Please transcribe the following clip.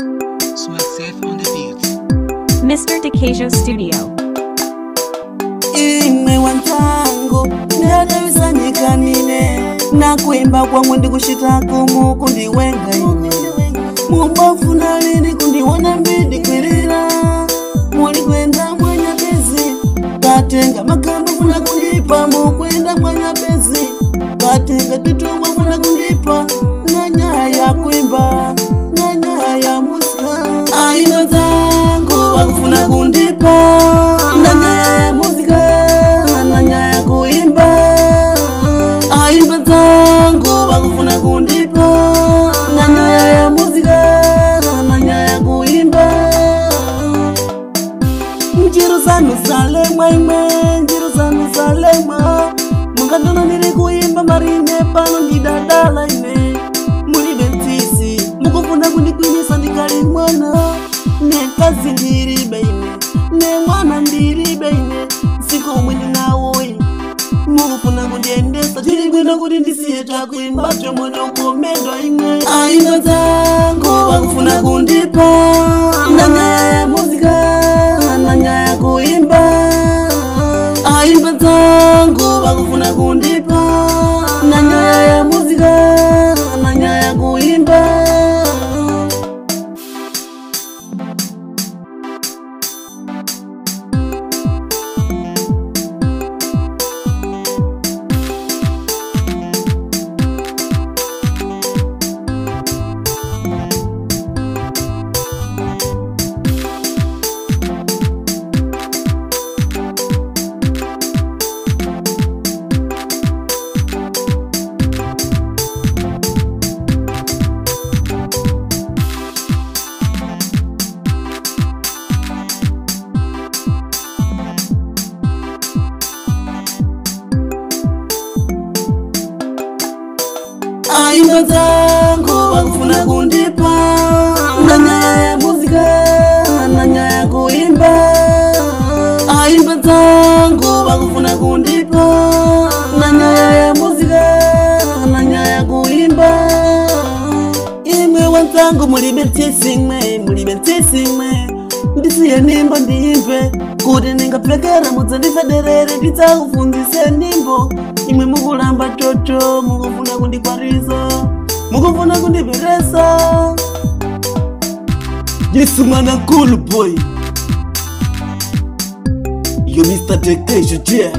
Swag safe on the beats. Mr. Decajo Studio. Imwe wantango ndadawisanyikanine nakuimba kwangu ndikushitako mukundiwenga ine mumbafu nalini kundiwona mbidi kwirira muli kwenda mwanya bezi katenga makamba funa kundipa mukwenda mwanya bezi katenga titongwa funa kundipa na nyaya kuimba na nyaya musika aina zangu wakufuna kundipa na nyaya musika na nyaya kuimba aina zangu wakufuna kundipa na nyaya musika na nyaya kuimba njiro zanu salemwa imwe njiro zanu salemwa mukandona niri kuimba marine pano ndidadala ine muli bentisi mukufuna kundikwinisa ndikali mwana nekazi ndiribe ine ne mwana ndiribe ine siku mwini nawoyi mukufuna kundiendesa chiri kwenda kuti ndisiye takuimba tomona ukomedwa imwe aina zangu wakufuna kundipa na nyaya ya muzika na nyaya ya kuimba aina zangu wakufuna kundipa na nyaya ya muzika na nyaya ya kuimba aina zangu wakufuna kundipa na nyaya ya muzika na nyaya ya kuimba aina zangu wakufuna kundipa na nyaya ya muzika na nyaya ya kuimba imwe wanzangu mulibentisimwe ndisiye nimbo ndiyimbe kuti ningapekera mudzandifederere ndidzakufunzise nimbo imwe mukulamba toto mukufuna kundikwariza mukufuna kundiperesa Yesu mwana cool boy yo Mr. Decajo, yeah.